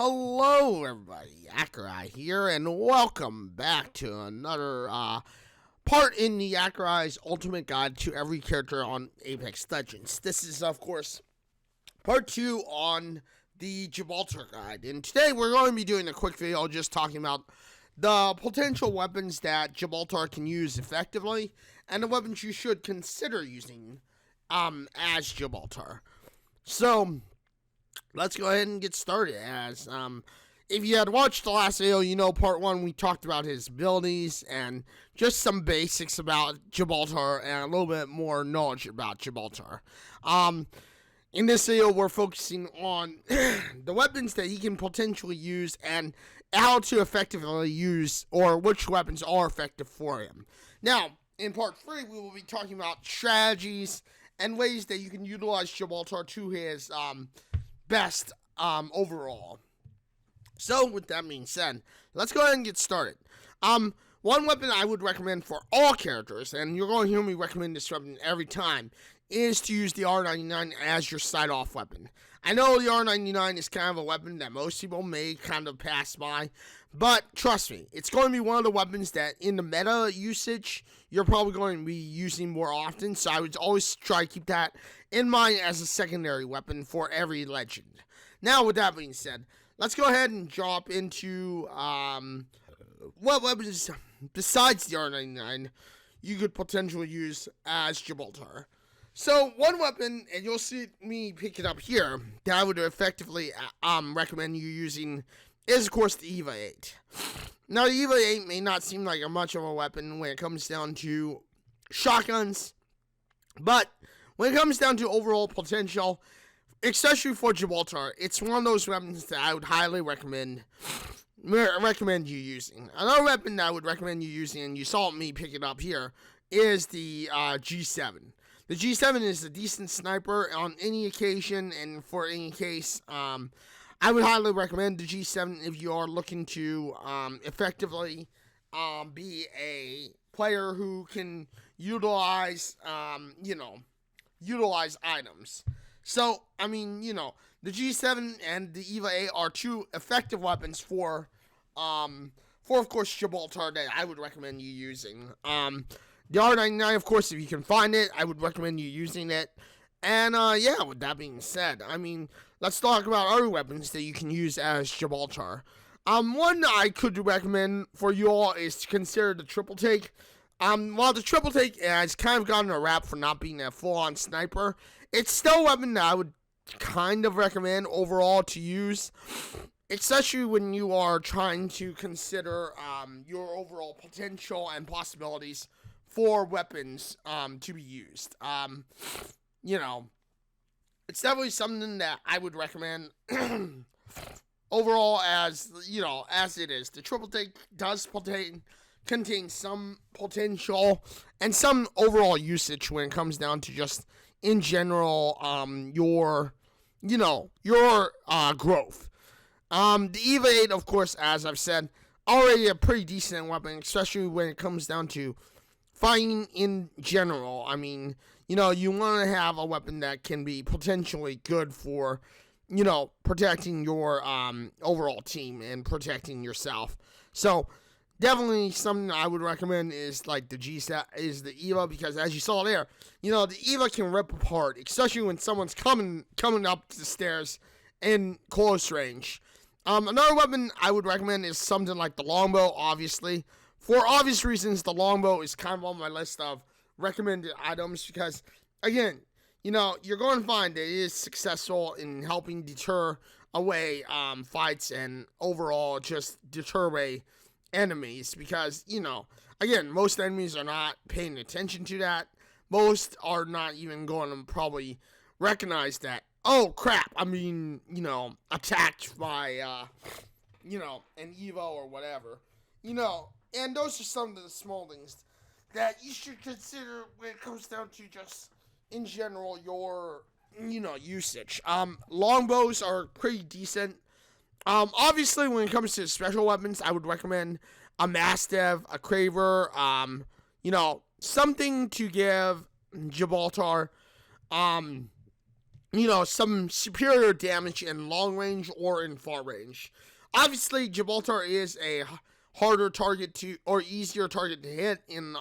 Hello, everybody. Accureye here, and welcome back to another part in the Accureye's Ultimate Guide to every character on Apex Legends. This is, of course, part 2 on the Gibraltar Guide, and today we're going to be doing a quick video just talking about the potential weapons that Gibraltar can use effectively, and the weapons you should consider using as Gibraltar. So, let's go ahead and get started. If you had watched the last video, you know part 1 we talked about his abilities and just some basics about Gibraltar and a little bit more knowledge about Gibraltar. In this video, we're focusing on the weapons that he can potentially use and how to effectively use, or which weapons are effective for him. Now, in part 3, we will be talking about strategies and ways that you can utilize Gibraltar to his best overall. So with that being said, let's go ahead and get started. One weapon I would recommend for all characters, and you're going to hear me recommend this weapon every time, is to use the R99 as your side-off weapon. I know the R99 is kind of a weapon that most people may kind of pass by, but trust me, it's going to be one of the weapons that in the meta usage, you're probably going to be using more often, so I would always try to keep that in mind as a secondary weapon for every legend. Now, with that being said, let's go ahead and drop into what weapons besides the R99 you could potentially use as Gibraltar. So, one weapon, and you'll see me pick it up here, that I would effectively recommend you using is, of course, the EVA 8. Now, the EVA 8 may not seem like much of a weapon when it comes down to shotguns, but when it comes down to overall potential, especially for Gibraltar, it's one of those weapons that I would highly recommend you using. Another weapon that I would recommend you using, and you saw me pick it up here, is the G7. The G7 is a decent sniper on any occasion, and for any case, I would highly recommend the G7 if you are looking to effectively be a player who can utilize items. So, I mean, the G7 and the EVA 8 are two effective weapons for of course, Gibraltar that I would recommend you using. The R99, of course, if you can find it, I would recommend you using it. And, yeah, with that being said, I mean, let's talk about other weapons that you can use as Gibraltar. One I could recommend for you all is to consider the triple take. While the triple take has kind of gotten a rap for not being a full-on sniper, it's still a weapon that I would kind of recommend overall to use, especially when you are trying to consider your overall potential and possibilities for weapons to be used. It's definitely something that I would recommend overall as it is. The triple take does contain some potential and some overall usage when it comes down to just in general your growth. The EVA 8, of course, as I've said, already a pretty decent weapon, especially when it comes down to fighting in general. I mean, you want to have a weapon that can be potentially good for, protecting your overall team and protecting yourself. So, definitely something I would recommend is like the the EVA, because as you saw there, the EVA can rip apart, especially when someone's coming up the stairs in close range. Another weapon I would recommend is something like the longbow, obviously. For obvious reasons, the longbow is kind of on my list of recommended items because, again, you're going to find that it is successful in helping deter away fights and overall just deter away enemies because, again, most enemies are not paying attention to that. Most are not even going to probably recognize that, oh, crap, I'm being, attacked by, an EVO or whatever. And those are some of the small things that you should consider when it comes down to just, in general, your, usage. Longbows are pretty decent. Obviously, when it comes to special weapons, I would recommend a Mastiff, a Craver, something to give Gibraltar, some superior damage in long range or in far range. Obviously, Gibraltar is a harder target to, or easier target to hit in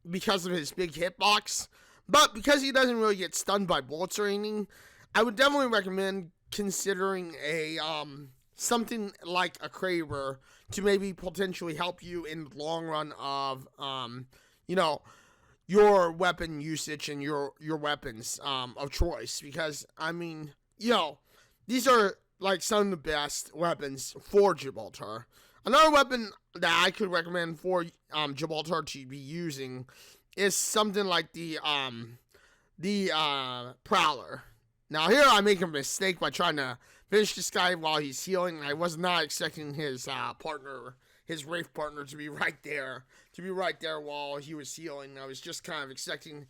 because of his big hitbox. But because he doesn't really get stunned by bullets or anything, I would definitely recommend considering a something like a Kraber to maybe potentially help you in the long run of your weapon usage and your weapons of choice. Because these are like some of the best weapons for Gibraltar. Another weapon that I could recommend for Gibraltar to be using is something like the Prowler. Now here I make a mistake by trying to finish this guy while he's healing. I was not expecting his Wraith partner to be right there while he was healing. I was just kind of expecting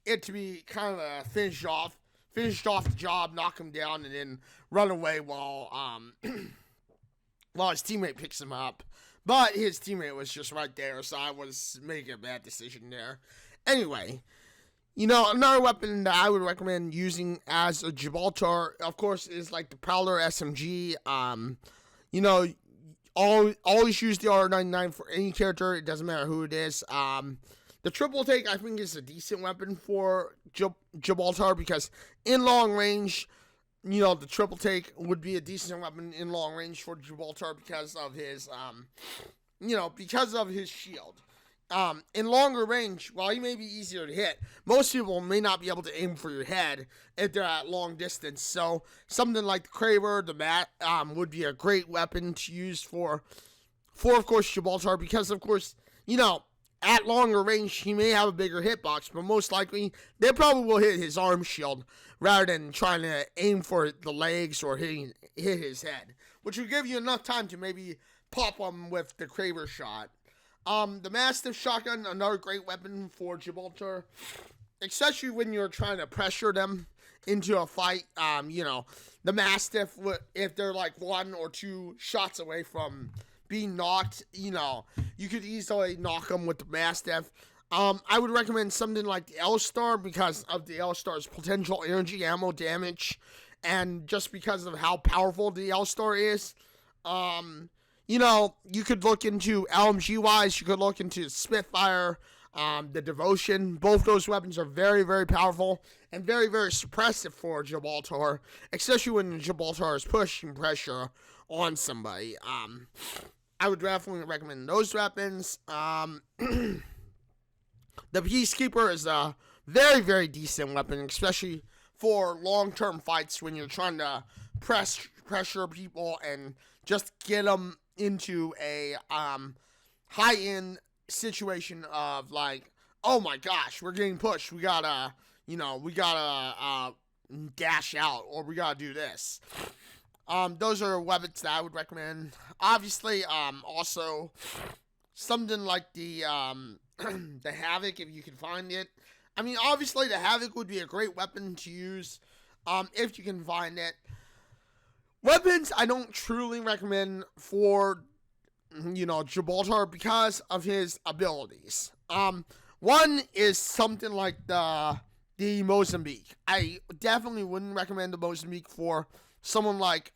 it to be kind of finished off the job, knock him down, and then run away while his teammate picks him up. But his teammate was just right there, so I was making a bad decision there. Anyway, another weapon that I would recommend using as a Gibraltar, of course, is like the Prowler SMG. Always use the R99 for any character. It doesn't matter who it is. The triple take, I think, is a decent weapon for Gibraltar because in long range, the triple take would be a decent weapon in long range for Gibraltar because of his, shield. In longer range, while he may be easier to hit, most people may not be able to aim for your head if they're at long distance. So something like the Kraber, the Mat, would be a great weapon to use for of course, Gibraltar, because of course, at longer range, he may have a bigger hitbox, but most likely, they probably will hit his arm shield rather than trying to aim for the legs or hit his head, which would give you enough time to maybe pop him with the Kraber shot. The Mastiff shotgun, another great weapon for Gibraltar, especially when you're trying to pressure them into a fight. The Mastiff, if they're like 1 or 2 shots away from being knocked, you could easily knock them with the Mastiff. I would recommend something like the L-Star because of the L-Star's potential energy ammo damage, and just because of how powerful the L-Star is. You could look into LMG-wise, you could look into Spitfire, the Devotion. Both those weapons are very, very powerful and very, very suppressive for Gibraltar, especially when Gibraltar is pushing pressure on somebody. I would definitely recommend those weapons. The Peacekeeper is a very, very decent weapon, especially for long-term fights when you're trying to pressure people and just get them into a high-end situation of like, oh my gosh, we're getting pushed. We gotta dash out, or we gotta do this. Those are weapons that I would recommend. Obviously, also something like the the Havoc, if you can find it. I mean, obviously the Havoc would be a great weapon to use if you can find it. Weapons I don't truly recommend for, Gibraltar because of his abilities. One is something like the Mozambique. I definitely wouldn't recommend the Mozambique for someone like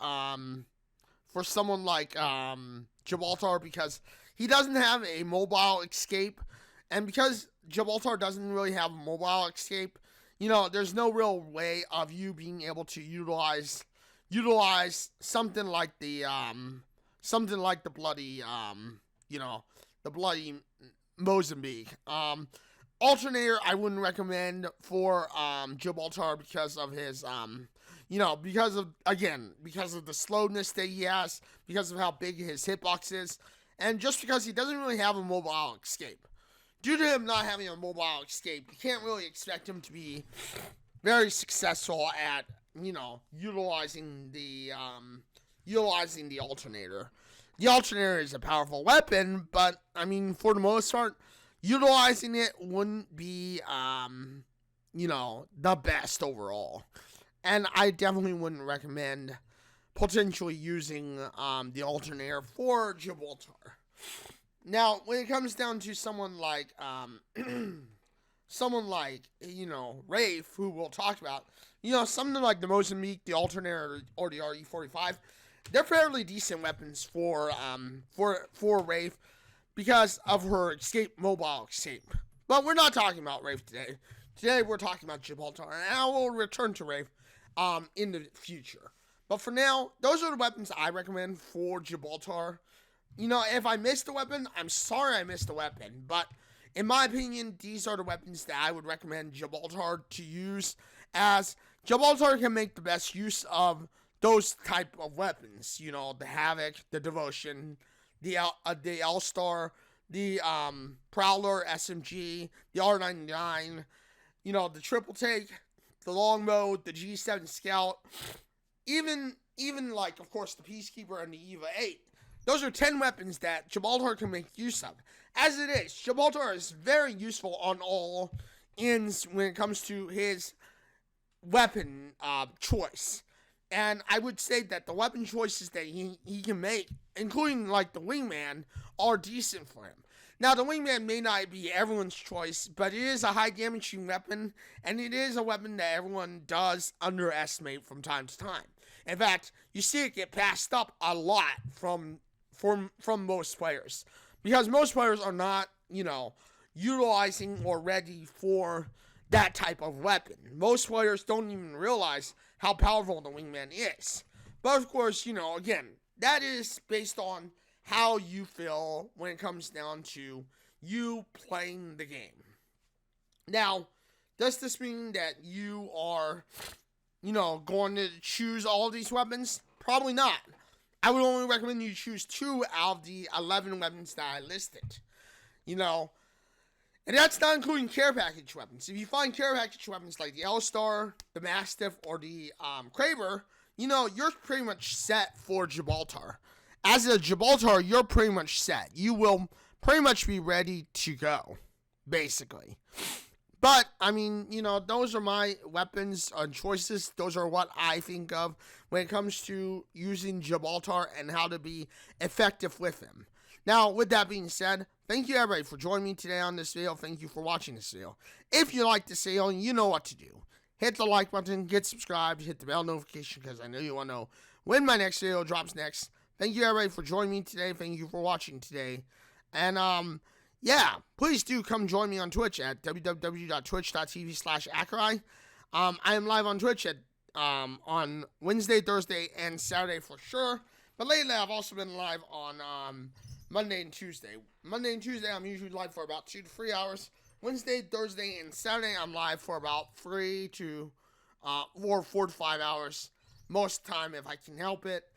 Gibraltar because he doesn't have a mobile escape, and because Gibraltar doesn't really have a mobile escape, there's no real way of you being able to utilize something like the bloody the bloody Mozambique. Alternator I wouldn't recommend for Gibraltar because of his because of the slowness that he has, because of how big his hitbox is, and just because he doesn't really have a mobile escape. Due to him not having a mobile escape, you can't really expect him to be very successful at utilizing the alternator. The alternator is a powerful weapon, but I mean, for the most part, utilizing it wouldn't be the best overall. And I definitely wouldn't recommend potentially using the alternator for Gibraltar. Now, when it comes down to someone like Rafe, who we'll talk about, something like the Mozambique, the Alternator, or the RE45, they're fairly decent weapons for Wraith because of her mobile escape. But we're not talking about Wraith today. Today we're talking about Gibraltar, and I will return to Wraith in the future. But for now, those are the weapons I recommend for Gibraltar. If I missed a weapon, I'm sorry I missed a weapon, but in my opinion, these are the weapons that I would recommend Gibraltar to use, as Gibraltar can make the best use of those type of weapons. The Havoc, the Devotion, the L-Star, the Prowler SMG, the R99, the Triple Take, the Longbow, the G7 Scout, even like, of course, the Peacekeeper and the EVA 8. Those are 10 weapons that Gibraltar can make use of. As it is, Gibraltar is very useful on all ends when it comes to his weapon choice. And I would say that the weapon choices that he can make, including like the Wingman, are decent for him. Now, the Wingman may not be everyone's choice, but it is a high damaging weapon, and it is a weapon that everyone does underestimate from time to time. In fact, you see it get passed up a lot from most players, because most players are not, utilizing or ready for that type of weapon. Most players don't even realize how powerful the Wingman is. But of course, again, that is based on how you feel when it comes down to you playing the game. Now, does this mean that you are, going to choose all these weapons? Probably not. I would only recommend you choose 2 out of the 11 weapons that I listed. And that's not including care package weapons. If you find care package weapons like the L-Star, the Mastiff, or the Kraber, you're pretty much set for Gibraltar. As a Gibraltar, you're pretty much set. You will pretty much be ready to go, basically. But, those are my weapons and choices. Those are what I think of when it comes to using Gibraltar and how to be effective with him. Now, with that being said, thank you everybody for joining me today on this video. Thank you for watching this video. If you like this video, you know what to do. Hit the like button, get subscribed, hit the bell notification, because I know you want to know when my next video drops next. Thank you everybody for joining me today. Thank you for watching today. And, please do come join me on Twitch at www.twitch.tv/Accureye. I am live on Twitch on Wednesday, Thursday, and Saturday for sure. But lately, I've also been live on Monday and Tuesday. Monday and Tuesday, I'm usually live for about 2 to 3 hours. Wednesday, Thursday, and Saturday, I'm live for about 4 to 5 hours. Most of the time, if I can help it.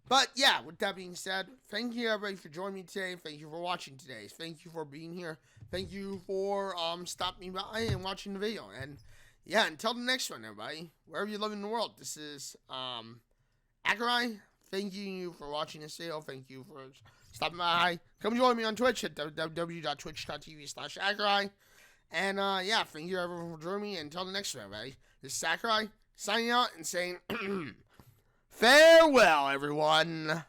But yeah, with that being said, thank you everybody for joining me today. Thank you for watching today. Thank you for being here. Thank you for stopping by and watching the video. And yeah, until the next one, everybody, wherever you live in the world, this is Accureye. Thank you for watching this video. Thank you for stopping by. Come join me on Twitch at www.twitch.tv/Accureye. And thank you everyone for joining me. Until the next one, everybody, this is Accureye signing out and saying farewell, everyone.